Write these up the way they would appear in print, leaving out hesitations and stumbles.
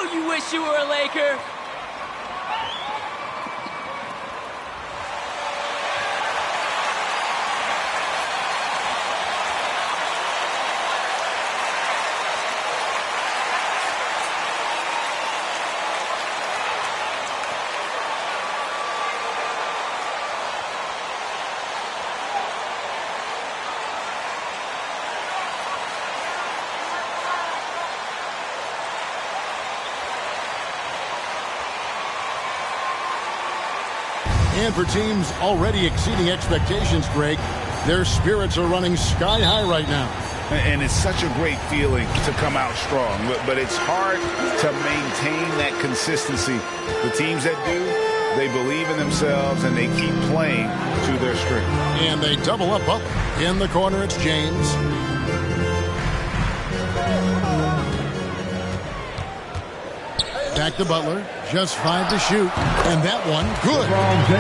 know you wish you were a Laker. And for teams already exceeding expectations, Greg, their spirits are running sky high right now. And it's such a great feeling to come out strong, but it's hard to maintain that consistency. The teams that do, they believe in themselves and they keep playing to their strength. And they double up Butler. In the corner, it's James. Back to Butler. Just 5 to shoot. And that one, good.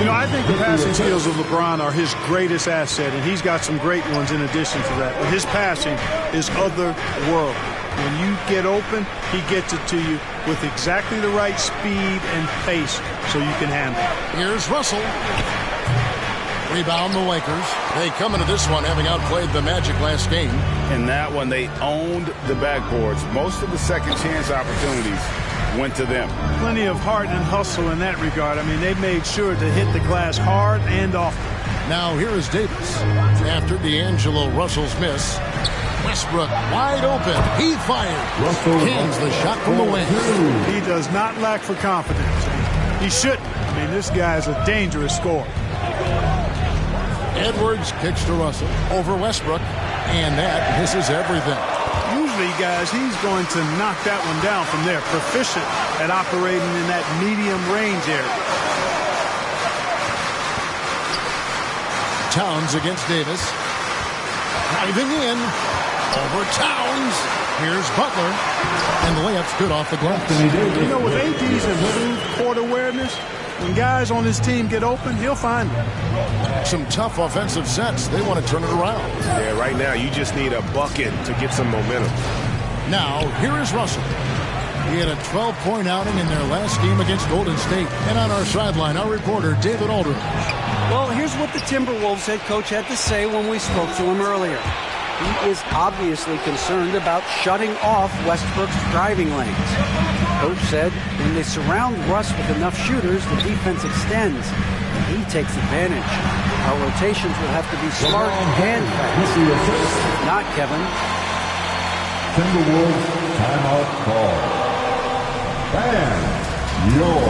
You know, I think the passing skills of LeBron are his greatest asset, and he's got some great ones in addition to that. But his passing is otherworldly. When you get open, he gets it to you with exactly the right speed and pace so you can handle it. Here's Russell. Rebound the Lakers. They come into this one having outplayed the Magic last game. In that one, they owned the backboards. Most of the second chance opportunities went to them. Plenty of heart and hustle in that regard. I mean, they made sure to hit the glass hard and often. Now here is Davis. After D'Angelo Russell's miss, Westbrook wide open. He fired. Cans the shot from the wing. He does not lack for confidence. He shouldn't. I mean, this guy is a dangerous scorer. Edwards kicks to Russell over Westbrook, and that misses everything. Usually, guys, he's going to knock that one down from there. Proficient at operating in that medium range area. Towns against Davis. Driving in. Over Towns. Here's Butler. And the layup's good off the glass. You know, with AD's improved court awareness, when guys on his team get open, he'll find them. Some tough offensive sets. They want to turn it around. Yeah, right now you just need a bucket to get some momentum. Now, here is Russell. He had a 12-point outing in their last game against Golden State. And on our sideline, our reporter, David Aldridge. Well, here's what the Timberwolves head coach had to say when we spoke to him earlier. He is obviously concerned about shutting off Westbrook's driving lanes. Coach said when they surround Russ with enough shooters, the defense extends. He takes advantage. Our rotations will have to be smart and fast. If not, Kevin. Timberwolves timeout call. And your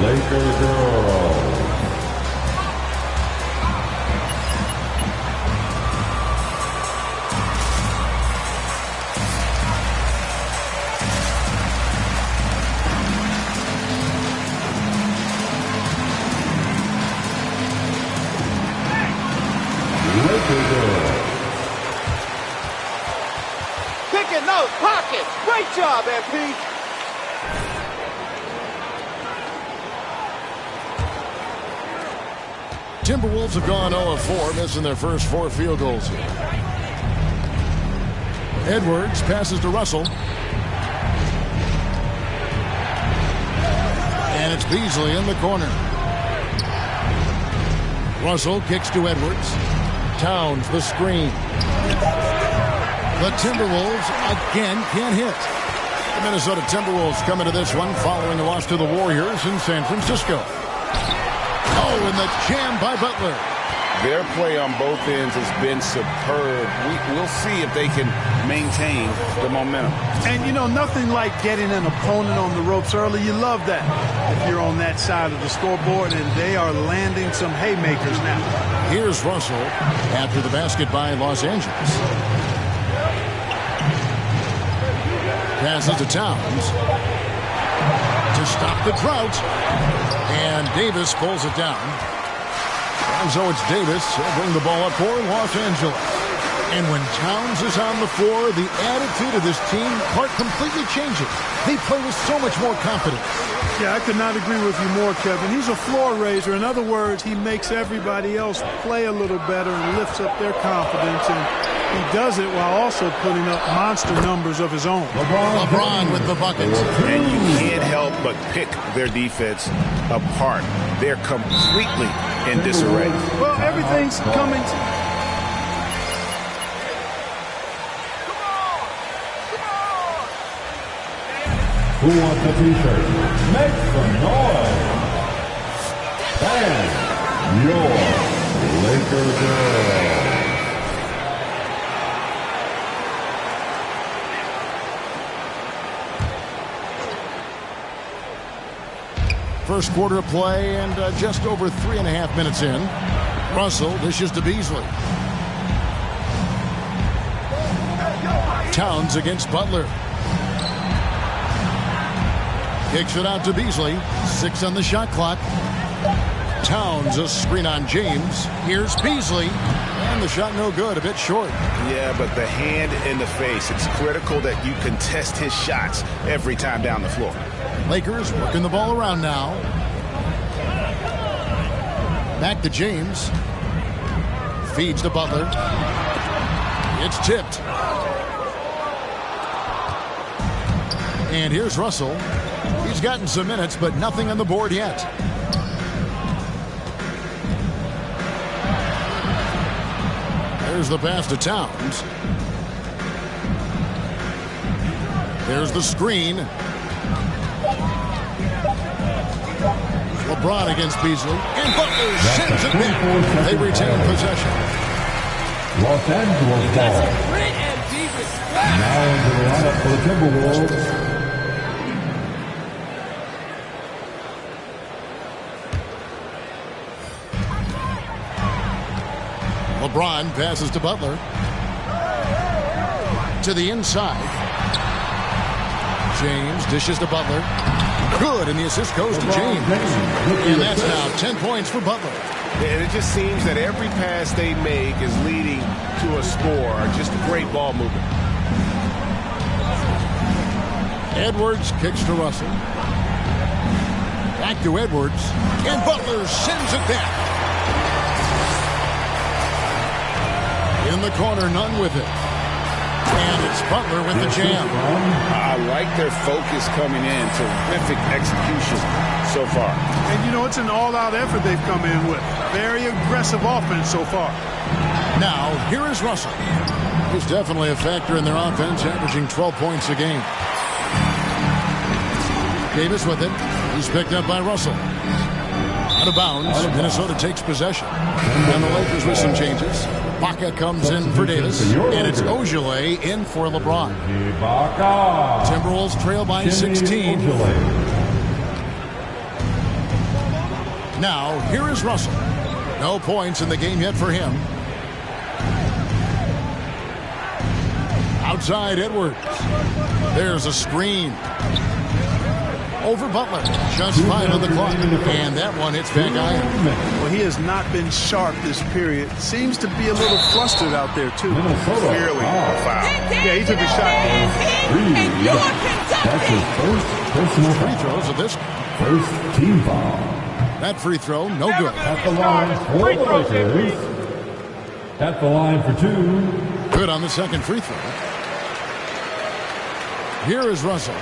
Laker girls. Picking those pockets. Great job, MP. Timberwolves have gone 0 of 4, missing their first 4 field goals here. Edwards passes to Russell. And it's Beasley in the corner. Russell kicks to Edwards. Towns the screen. The Timberwolves again can't hit. The Minnesota Timberwolves come into this one following a loss to the Warriors in San Francisco. Oh, and the jam by Butler. Their play on both ends has been superb. We'll see if they can maintain the momentum. And, you know, nothing like getting an opponent on the ropes early. You love that if you're on that side of the scoreboard, and they are landing some haymakers now. Here's Russell after the basket by Los Angeles. Passes to Towns to stop the drought. And Davis pulls it down. And so it's Davis. He'll bring the ball up for Los Angeles. And when Towns is on the floor, the attitude of this team completely changes. They play with so much more confidence. Yeah, I could not agree with you more, Kevin. He's a floor raiser. In other words, he makes everybody else play a little better and lifts up their confidence. And He does it while also putting up monster numbers of his own. LeBron with the buckets. And you can't help but pick their defense apart. They're completely in disarray. Well, everything's coming. Who wants a t-shirt? Make some noise. And your Laker girl. First quarter of play and just over 3.5 minutes in. Russell dishes to Beasley. Towns against Butler. Kicks it out to Beasley. 6 on the shot clock. Towns a screen on James. Here's Beasley. And the shot no good, a bit short. Yeah, but the hand in the face. It's critical that you contest his shots every time down the floor. Lakers working the ball around now. Back to James. Feeds to Butler. It's tipped. And here's Russell. He's gotten some minutes, but nothing on the board yet. There's the pass to Towns. There's the screen. LeBron against Beasley. And Butler sends it back. They retain possession. Los Angeles ball. Now into the lineup for the Timberwolves. LeBron passes to Butler. To the inside. James dishes to Butler. Good, and the assist goes to James. And that's now 10 points for Butler. And it just seems that every pass they make is leading to a score. Just great ball movement. Edwards kicks to Russell. Back to Edwards. And Butler sends it back. In the corner, none with it. And it's Butler with the jam. I like their focus coming in. Terrific execution so far. And, you know, it's an all-out effort they've come in with. Very aggressive offense so far. Now, here is Russell. He's definitely a factor in their offense, averaging 12 points a game. Davis with it. He's picked up by Russell. Out of bounds. Minnesota takes possession. And the Lakers with some changes. Baca comes in for Davis. And it's HWLRADIO in for LeBron. Timberwolves trail by 16. Now, here is Russell. No points in the game yet for him. Outside Edwards. There's a screen. Over Butler. Just 5 on the clock. And that one hits back iron. Well, he has not been sharp this period. Seems to be a little flustered out there, too. Clearly a foul. Yeah, he took a shot. That's his first personal Free throws of this. first team foul. That free throw, no good. At the line for the Lakers. At the line for 2. Good on the second free throw. Here is Russell.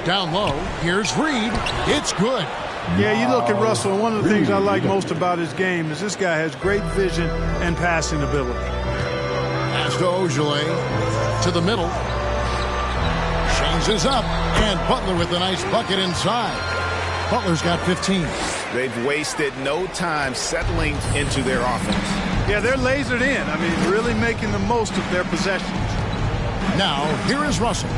Down low. Here's Reed. It's good. Yeah, you look at Russell, and one of the things I like most about his game is this guy has great vision and passing ability. Pass to HWLRADIO. To the middle. Changes up. And Butler with a nice bucket inside. Butler's got 15. They've wasted no time settling into their offense. Yeah, they're lasered in. I mean, really making the most of their possessions. Now, here is Russell.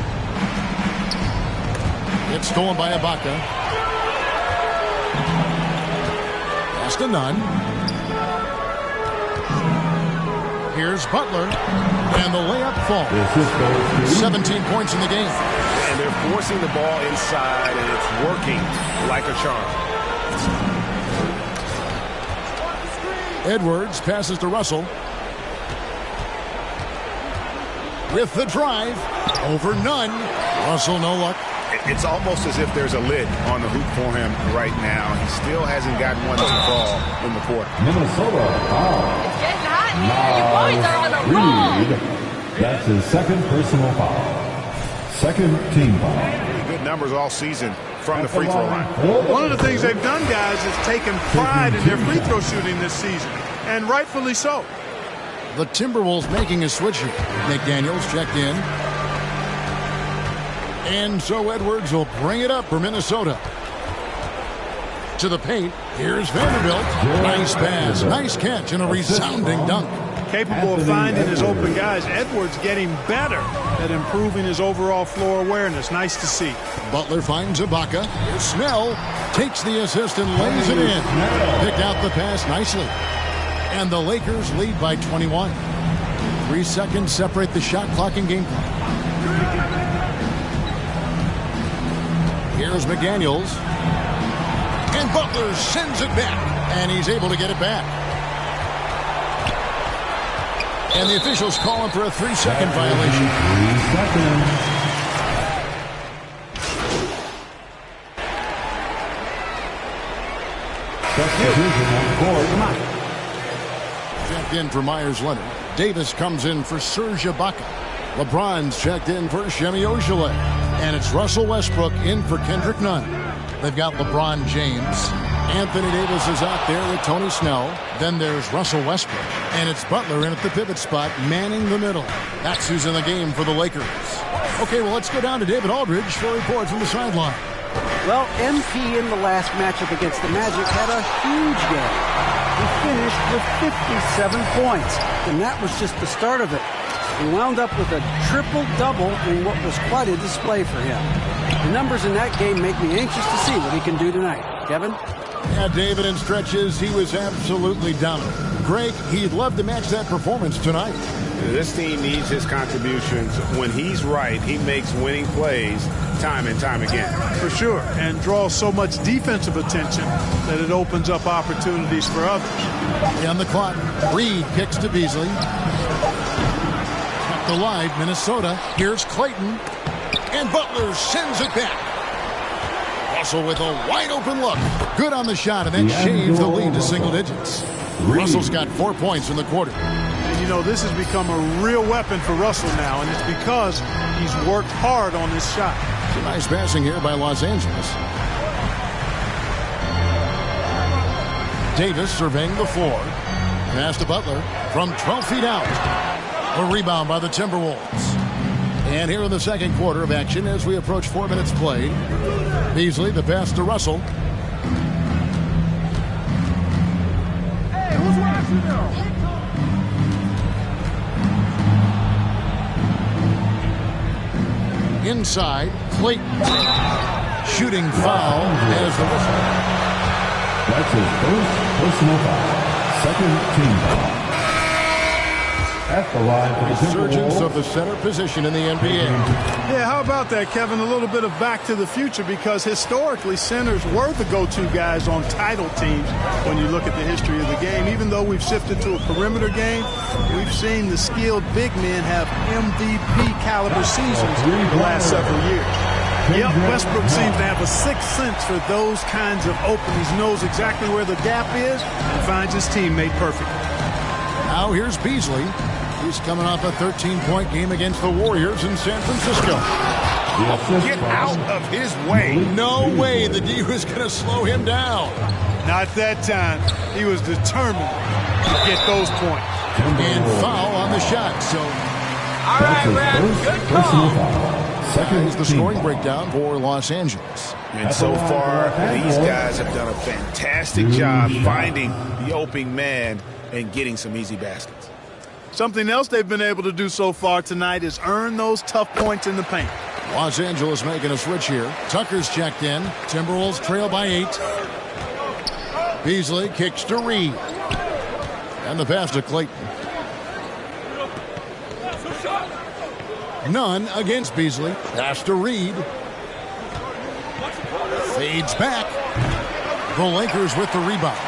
It's stolen by Ibaka. Pass to none. Here's Butler. And the layup falls. 17 points in the game. And they're forcing the ball inside, and it's working like a charm. Edwards passes to Russell. With the drive. Over none. Russell no luck. It's almost as if there's a lid on the hoop for him right now. He still hasn't gotten one to fall in the quarter. Minnesota foul. It's getting hot in here. You boys are on a roll. That's his second personal foul. Second team foul. Really good numbers all season from the free throw line. One of the things they've done, guys, is taken pride in their free throw shooting this season, and rightfully so. The Timberwolves making a switch here. McDaniels checked in. And so Edwards will bring it up for Minnesota. To the paint. Here's Vanderbilt. Nice pass, nice catch, and a resounding dunk. Capable of finding his open guys. Edwards getting better at improving his overall floor awareness. Nice to see. Butler finds Ibaka. Here's Snell. Takes the assist and lays it in. Picked out the pass nicely. And the Lakers lead by 21. 3 seconds separate the shot clock and game clock. Here's McDaniels. And Butler sends it back. And he's able to get it back. And the officials call him for a 3-second violation. 3 seconds. Substitution on the board. Come on. Checked in for Myers Leonard. Davis comes in for Serge Ibaka. LeBron's checked in for Semi Ojeleye. And it's Russell Westbrook in for Kendrick Nunn. They've got LeBron James. Anthony Davis is out there with Tony Snell. Then there's Russell Westbrook. And it's Butler in at the pivot spot, manning the middle. That's who's in the game for the Lakers. Okay, well, let's go down to David Aldridge for a report from the sideline. Well, MP in the last matchup against the Magic had a huge game. He finished with 57 points, and that was just the start of it. He wound up with a triple-double in what was quite a display for him. The numbers in that game make me anxious to see what he can do tonight. Kevin? Yeah, David, in stretches, he was absolutely dominant. Greg, he'd love to match that performance tonight. This team needs his contributions. When he's right, he makes winning plays time and time again. For sure, and draws so much defensive attention that it opens up opportunities for others. On the clock, Reed kicks to Beasley. Kept alive, Minnesota. Here's Clayton. And Butler sends it back. Russell with a wide-open look. Good on the shot, and then shaves the lead to single digits. Russell's got 4 points in the quarter. And you know, this has become a real weapon for Russell now, and it's because he's worked hard on this shot. Some nice passing here by Los Angeles. Davis surveying the floor. Pass to Butler from 12 feet out. A rebound by the Timberwolves. And here in the second quarter of action as we approach 4 minutes played. Beasley, the pass to Russell. Hey, who's watching now? Inside, Clayton. Shooting foul as the whistle. That's his first personal foul. Second team foul. At the line for the Resurgence Timberwolves. of the center position in the NBA. Yeah, how about that, Kevin? A little bit of back to the future, because historically centers were the go-to guys on title teams when you look at the history of the game. Even though we've shifted to a perimeter game, we've seen the skilled big men have MVP caliber seasons the last several years. Yep, Westbrook seems to have a sixth sense for those kinds of openings, knows exactly where the gap is, and finds his teammate perfectly. Now here's Beasley. He's coming off a 13-point game against the Warriors in San Francisco. Get out of his way. No way the D was going to slow him down. Not that time. He was determined to get those points. And foul on the shot. So All right, Rad, good call. Second is the scoring breakdown for Los Angeles. And so far, these guys have done a fantastic job finding the open man and getting some easy baskets. Something else they've been able to do so far tonight is earn those tough points in the paint. Los Angeles making a switch here. Tucker's checked in. Timberwolves trail by 8. Beasley kicks to Reed. And the pass to Clayton. None against Beasley. Pass to Reed. Fades back. The Lakers with the rebound.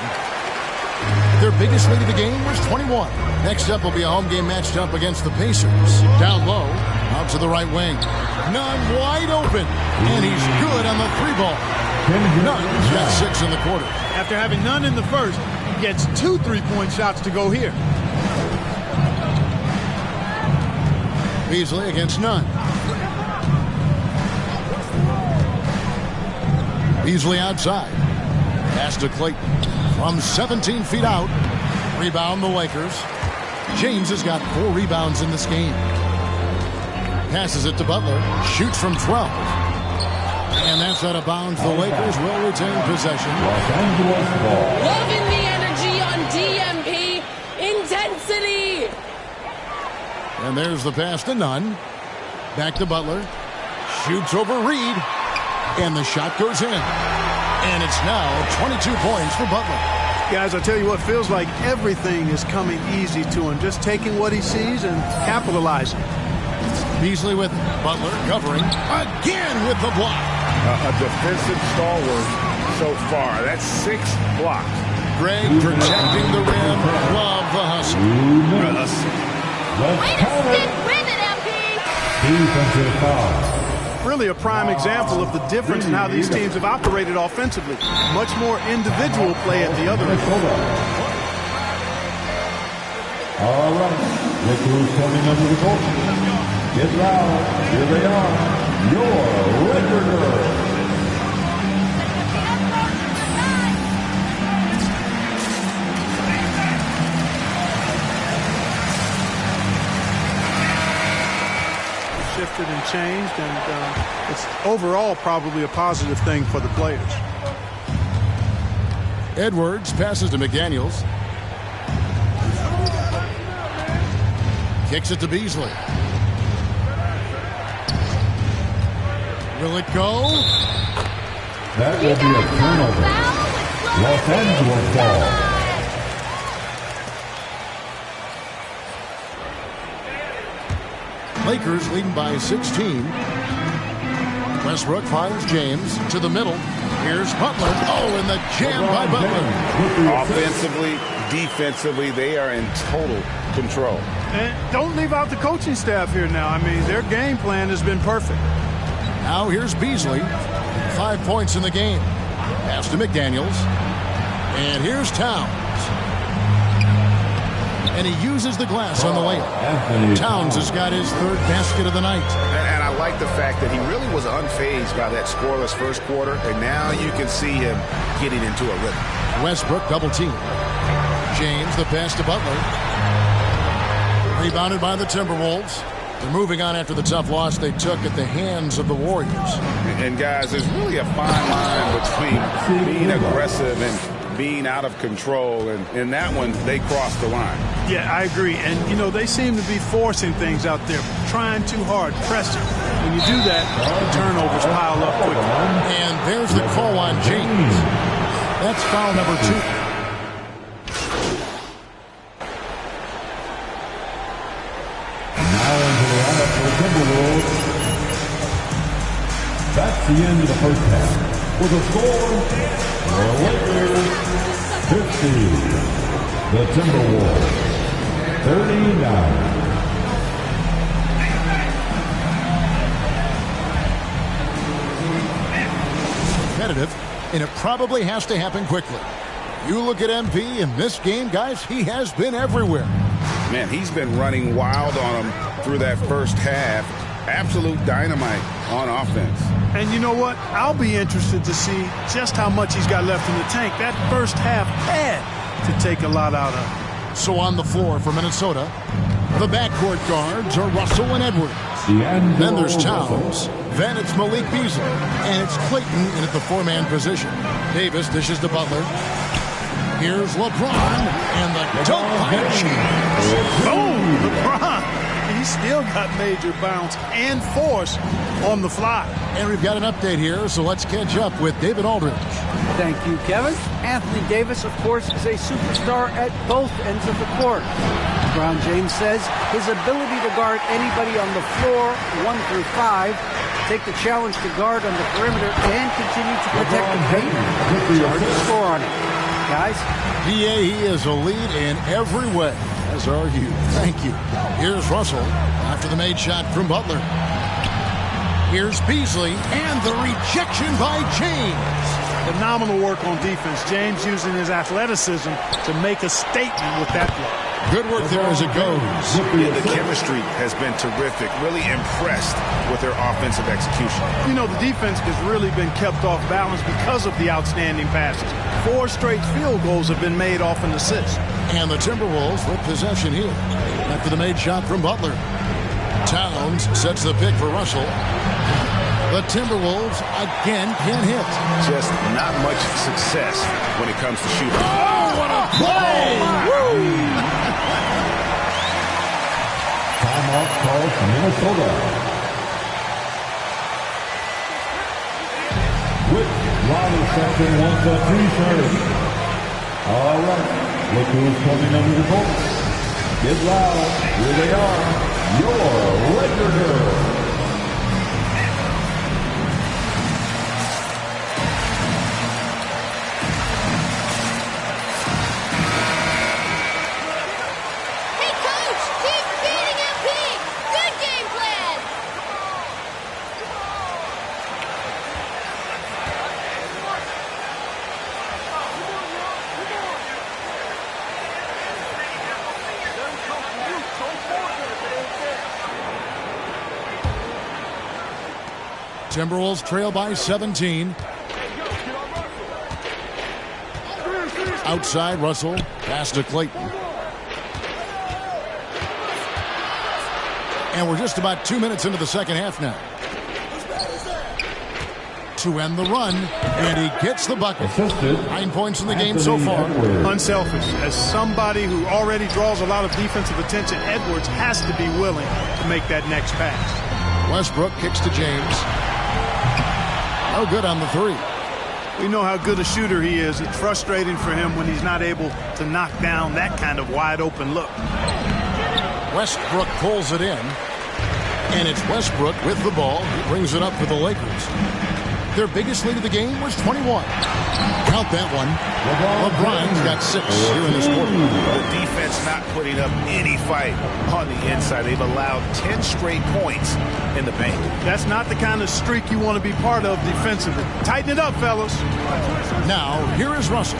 Their biggest lead of the game was 21. Next up will be a home game matched up against the Pacers. Down low, Out to the right wing. Nunn wide open. And he's good on the 3-ball. Nunn's got 6 in the quarter. After having none in the first, he gets 2 3-point shots to go here. Beasley against Nunn. Beasley outside. Pass to Clayton. From 17 feet out. Rebound the Lakers. James has got 4 rebounds in this game. Passes it to Butler. Shoots from 12. And that's out of bounds. The Lakers will retain possession. Loving the energy on DMP. Intensity. And there's the pass to Nunn. Back to Butler. Shoots over Reed. And the shot goes in. And it's now 22 points for Butler. Guys, I tell you what, feels like everything is coming easy to him. Just taking what he sees and capitalizing. Beasley with it. Butler covering. Again with the block. A defensive stalwart so far. That's 6 blocks. Greg protecting the rim. Love the hustle. Way to stick with it, MP. Defensive foul. Really a prime example of the difference in how these teams have operated offensively. Much more individual play at the other end. All right. Look who's coming under the court. Get loud. Here they are. Your Laker Girls. Shifted and changed, and it's overall probably a positive thing for the players. Edwards passes to McDaniels. Kicks it to Beasley. Will it go? That will be a turnover. Los Angeles ball. Lakers leading by 16. Westbrook finds James to the middle. Here's Butler. Oh, and the jam by Butler. Offensively, defensively, they are in total control. And don't leave out the coaching staff here now. I mean, their game plan has been perfect. Now here's Beasley. 5 points in the game. Pass to McDaniels. And here's Towns. And he uses the glass on the layup. Towns has got his 3rd basket of the night. And I like the fact that he really was unfazed by that scoreless first quarter. And now you can see him getting into a rhythm. Westbrook double team. James the pass to Butler. Rebounded by the Timberwolves. They're moving on after the tough loss they took at the hands of the Warriors. And guys, there's really a fine line between being aggressive and being out of control, and in that one, they crossed the line. Yeah, I agree. And, you know, they seem to be forcing things out there, trying too hard, pressing. When you do that, the turnovers pile up quickly. And there's the call on James. That's foul number 2. Now into the lineup for the Timberwolves. That's the end of the first half. With a score, the Lakers 50, the Timberwolves 39. Competitive, and it probably has to happen quickly. You look at MP in this game, guys, he has been everywhere. Man, he's been running wild on them through that first half. Absolute dynamite on offense. And you know what? I'll be interested to see just how much he's got left in the tank. That first half had to take a lot out of him. So on the floor for Minnesota, the backcourt guards are Russell and Edwards. Then there's Towns. Then it's Malik Beasley. And it's Clayton in at the 4-man position. Davis dishes to Butler. Here's LeBron. And the dunk by James. Boom! LeBron! He's still got major bounce and force on the fly. And we've got an update here, so let's catch up with David Aldridge. Thank you, Kevin. Anthony Davis, of course, is a superstar at both ends of the court. LeBron James says his ability to guard anybody on the floor, 1 through 5, take the challenge to guard on the perimeter, and continue to protect the paint, hard to score on it. Guys? DA, he is a lead in every way, as are you. Thank you. Here's Russell. After the made shot from Butler. Here's Beasley, and the rejection by James. Phenomenal work on defense. James using his athleticism to make a statement with that block. Good work there as it goes. Yeah, the chemistry has been terrific. Really impressed with their offensive execution. You know, the defense has really been kept off balance because of the outstanding passes. 4 straight field goals have been made off an assist. And the Timberwolves with possession here. After the made shot from Butler. Towns sets the pick for Russell. The Timberwolves again can hit. Just not much success when it comes to shooting. Oh, what a play! Timeout call from Minnesota. With Ronnie Sexton wants a t-shirt. All right, look who's coming under the court. Get loud. Here they are. Your Laker Girls. Timberwolves trail by 17. Outside, Russell. Pass to Clayton. And we're just about 2 minutes into the second half now. To end the run, and he gets the bucket. 9 points in the game so far. Unselfish. As somebody who already draws a lot of defensive attention, Edwards has to be willing to make that next pass. Westbrook kicks to James. No good on the 3. We know how good a shooter he is. It's frustrating for him when he's not able to knock down that kind of wide open look. Westbrook pulls it in. And it's Westbrook with the ball. He brings it up for the Lakers. Their biggest lead of the game was 21. Count that one. LeBron's got 6 here in this quarter. The defense not putting up any fight on the inside. They've allowed 10 straight points in the paint. That's not the kind of streak you want to be part of defensively. Tighten it up, fellas. Now, here is Russell.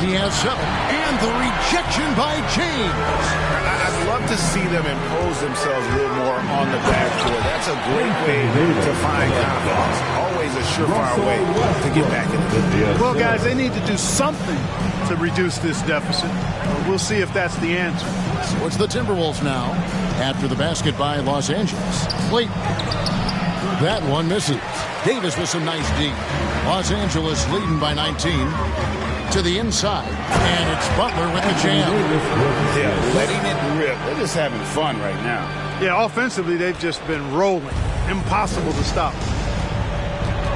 He has 7. And the rejection by James. I'd love to see them impose themselves a little more on the backcourt. That's a great way to find confidence. Always a surefire way to get back in the game. Well, guys, they need to do something to reduce this deficit. We'll see if that's the answer. So it's the Timberwolves now after the basket by Los Angeles. Clayton. That one misses. Davis with some nice D. Los Angeles leading by 19. To the inside, and it's Butler with the jam. Yeah, letting it rip. They're just having fun right now. Yeah, offensively, they've just been rolling. Impossible to stop.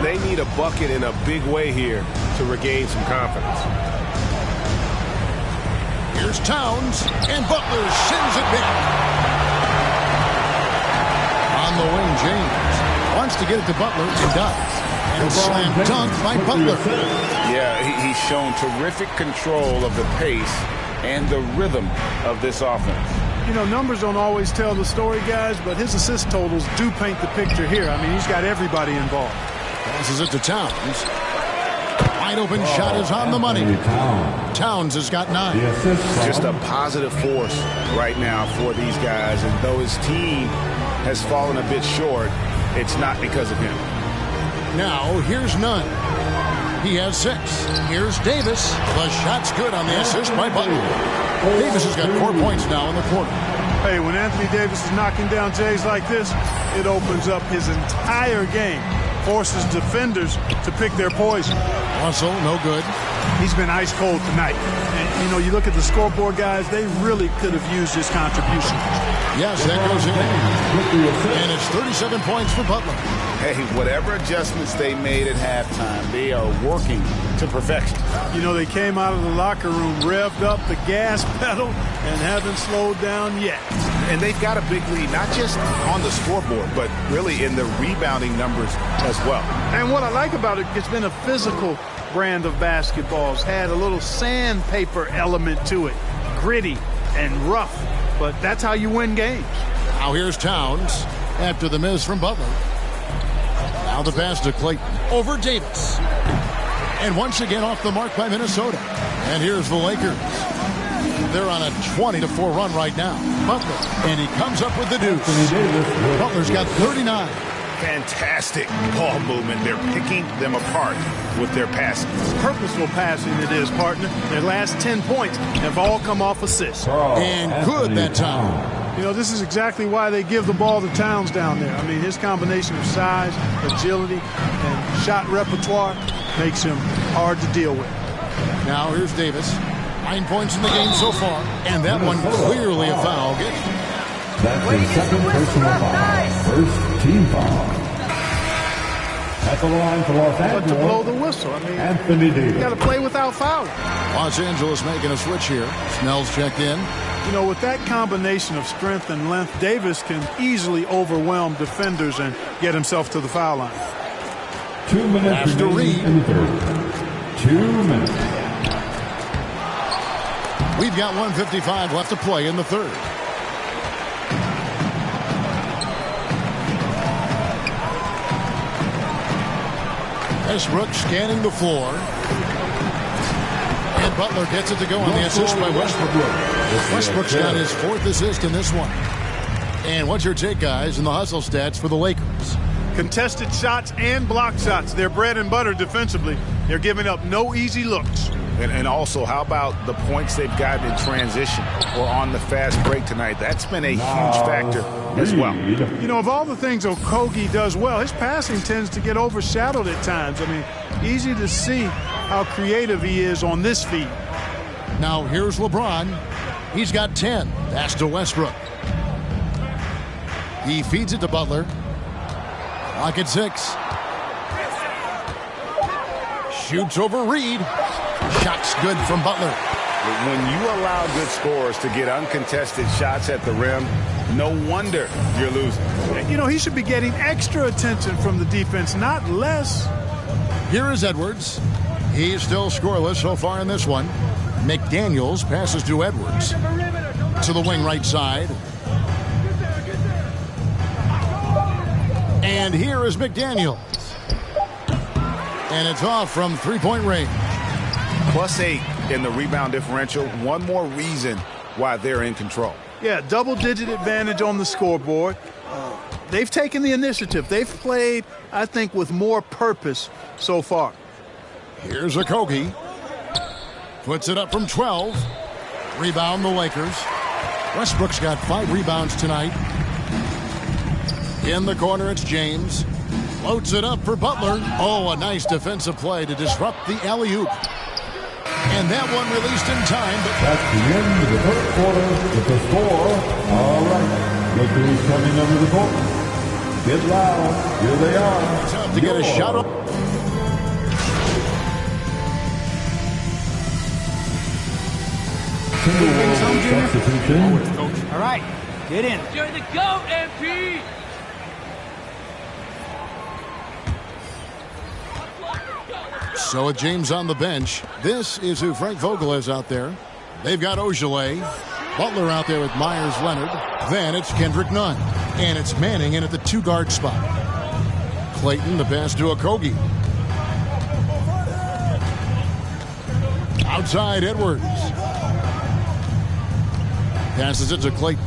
They need a bucket in a big way here to regain some confidence. Here's Towns, and Butler sends it back. On the wing, James wants to get it to Butler, and does. And slam dunk by Butler. Yeah, he's shown terrific control of the pace and the rhythm of this offense. You know, numbers don't always tell the story, guys, but his assist totals do paint the picture here. I mean, he's got everybody involved. Passes it to Towns. Wide open shot is on the money. Towns has got 9. Just a positive force right now for these guys. And though his team has fallen a bit short, it's not because of him. Now, here's Nunn. He has 6. Here's Davis. The shot's good on the assist by Butler. Davis has got 4 points now in the quarter. Hey, when Anthony Davis is knocking down Jays like this, it opens up his entire game. Forces defenders to pick their poison. Russell, no good. He's been ice cold tonight. And, you know, you look at the scoreboard, guys, they really could have used his contribution. Yes, that goes in. And it's 37 points for Butler. Hey, whatever adjustments they made at halftime, they are working to perfection. You know, they came out of the locker room, revved up the gas pedal, and haven't slowed down yet. And they've got a big lead, not just on the scoreboard, but really in the rebounding numbers as well. And what I like about it, it's been a physical brand of basketball. It's had a little sandpaper element to it. Gritty and rough. But that's how you win games. Now here's Towns after the miss from Butler. Now the pass to Clayton over Davis. And once again off the mark by Minnesota. And here's the Lakers. They're on a 20-4 run right now. Butler, and he comes up with the deuce. Butler's got 39. Fantastic ball movement. They're picking them apart with their passing. Purposeful passing it is, partner. Their last 10 points have all come off assists. And good that time. You know, this is exactly why they give the ball to Towns down there. I mean, his combination of size, agility, and shot repertoire makes him hard to deal with. Now here's Davis. 9 points in the game so far. And that one clearly a foul. That's his second personal foul. First team foul. At the line for Los Angeles. But to blow the whistle, I mean, Anthony Davis. You got to play without fouling. Los Angeles making a switch here. Snell's checked in. You know, with that combination of strength and length, Davis can easily overwhelm defenders and get himself to the foul line. 2 minutes After Reed. in the third. 2 minutes. We've got 1:55 left to play in the third. Westbrook scanning the floor. And Butler gets it to go on the assist by Westbrook. Westbrook's got his 4th assist in this one. And what's your take, guys, in the hustle stats for the Lakers? Contested shots and block shots. They're bread and butter defensively. They're giving up no easy looks. And also, how about the points they've gotten in transition or on the fast break tonight? That's been a huge factor as well. You know, of all the things Okogie does well, his passing tends to get overshadowed at times. I mean, easy to see how creative he is on this feed. Now here's LeBron. He's got 10. Pass to Westbrook. He feeds it to Butler. Clock at 6. Shoots over Reed. Shot's good from Butler. When you allow good scorers to get uncontested shots at the rim, no wonder you're losing. You know, he should be getting extra attention from the defense, not less. Here is Edwards. He's still scoreless so far in this one. McDaniels passes to Edwards. To the wing right side. And here is McDaniels. And it's off from three-point range. +8 in the rebound differential. One more reason why they're in control. Yeah, double-digit advantage on the scoreboard. They've taken the initiative. They've played, I think, with more purpose so far. Here's Okogie. Puts it up from 12. Rebound the Lakers. Westbrook's got 5 rebounds tonight. In the corner, it's James. Floats it up for Butler. Oh, a nice defensive play to disrupt the alley-oop. And that one released in time. But that's the end of the first quarter with the score. All right. Look who's coming under the court. Get loud. Here they are. Tough to get a shot up. Substitution. All right, get in. You're the GOAT, MP! So with James on the bench, this is who Frank Vogel is out there. They've got Ojale, Butler out there with Myers-Leonard. Then it's Kendrick Nunn. And it's Manning in at the 2-guard spot. Clayton, the pass to Okogie. Outside Edwards. Passes it to Clayton.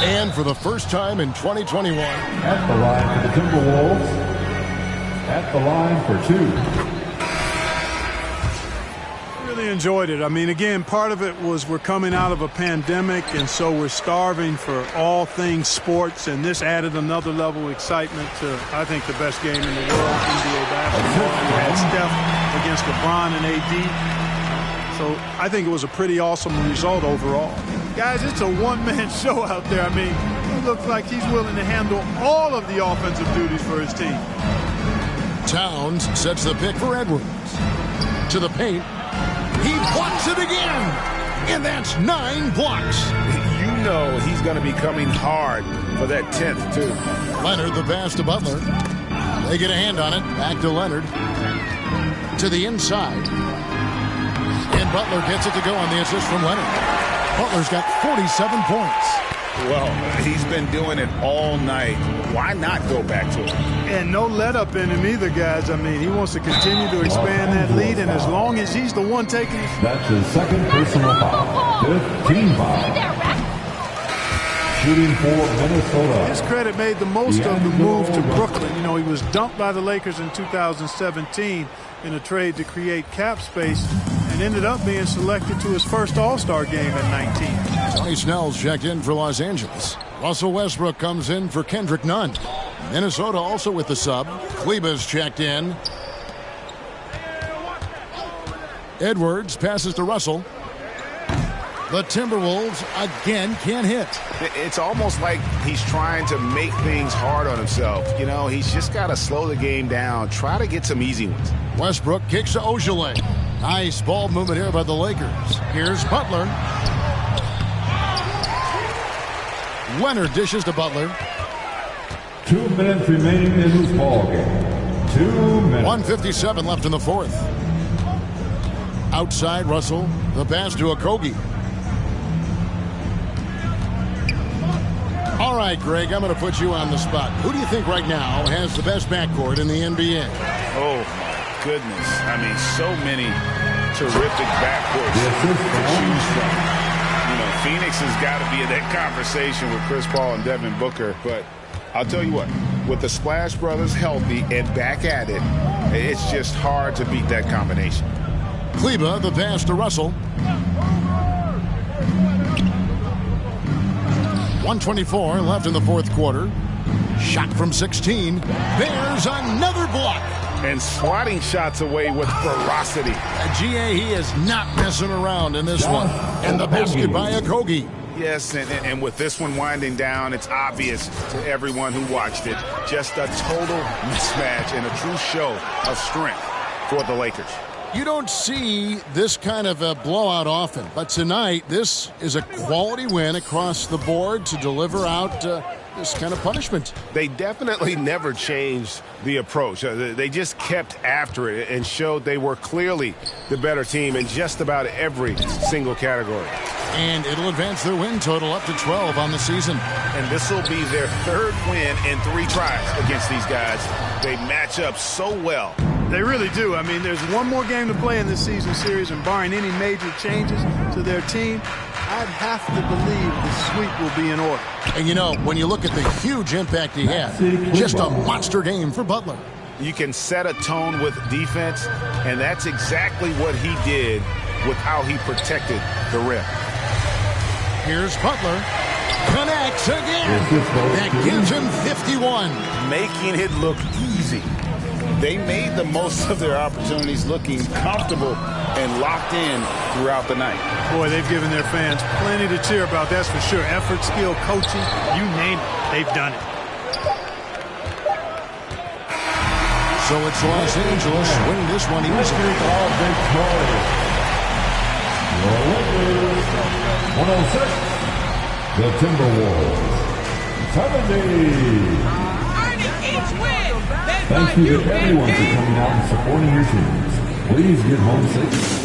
And for the first time in 2021. At the line for the Timberwolves. At the line for 2. Really enjoyed it. I mean, again, part of it was we're coming out of a pandemic, and so we're starving for all things sports, and this added another level of excitement to, I think, the best game in the world, NBA basketball. You had Steph against LeBron and AD. So I think it was a pretty awesome result overall. Guys, it's a one-man show out there. I mean, it looks like he's willing to handle all of the offensive duties for his team. Towns sets the pick for Edwards. To the paint. He blocks it again. And that's 9 blocks. You know he's going to be coming hard for that 10th, too. Leonard, the pass to Butler. They get a hand on it. Back to Leonard. To the inside. And Butler gets it to go on the assist from Leonard. Butler's got 47 points. Well, he's been doing it all night. Why not go back to it? And no let up in him either, guys. I mean, he wants to continue to expand that lead, and as long as he's the one taking it. That's his second personal foul. 15 foul. Shooting for Minnesota. His credit made the most of the move to Brooklyn. You know, he was dumped by the Lakers in 2017 in a trade to create cap space and ended up being selected to his first All-Star game at 19. Tony Snell's checked in for Los Angeles. Russell Westbrook comes in for Kendrick Nunn. Minnesota also with the sub. Kleber's checked in. Edwards passes to Russell. The Timberwolves again can't hit. It's almost like he's trying to make things hard on himself. You know, he's just got to slow the game down. Try to get some easy ones. Westbrook kicks to HWLRADIO. Nice ball movement here by the Lakers. Here's Butler. Leonard dishes to Butler. 2 minutes remaining in this ball game. 2 minutes. 1:57 left in the fourth. Outside Russell. The pass to Okogie. All right, Greg, I'm going to put you on the spot. Who do you think right now has the best backcourt in the NBA? Oh, my goodness. I mean, so many terrific backcourts to choose from. You know, Phoenix has got to be in that conversation with Chris Paul and Devin Booker. But I'll tell you what, with the Splash Brothers healthy and back at it, it's just hard to beat that combination. Kleber, the pass to Russell. 1:24 left in the fourth quarter. Shot from 16. There's another block. And swatting shots away with ferocity. GA, he is not messing around in this one. And the basket by Okogie. Yes, and with this one winding down, it's obvious to everyone who watched it. Just a total mismatch and a true show of strength for the Lakers. You don't see this kind of a blowout often, but tonight this is a quality win across the board to deliver out this kind of punishment. They definitely never changed the approach. They just kept after it and showed they were clearly the better team in just about every single category. And it'll advance their win total up to 12 on the season. And this will be their third win in 3 tries against these guys. They match up so well. They really do. I mean, there's one more game to play in this season series, and barring any major changes to their team, I'd have to believe the sweep will be in order. And you know, when you look at the huge impact he had, just a monster game for Butler. You can set a tone with defense, and that's exactly what he did with how he protected the rim. Here's Butler. Connects again. That gives him 51. Making it look easy. They made the most of their opportunities, looking comfortable and locked in throughout the night. Boy, they've given their fans plenty to cheer about, that's for sure. Effort, skill, coaching, you name it, they've done it. So it's Los Angeles winning this one easily. 106, the Timberwolves, 70. Thanks to everyone for coming out and supporting your teams. Please get home safe.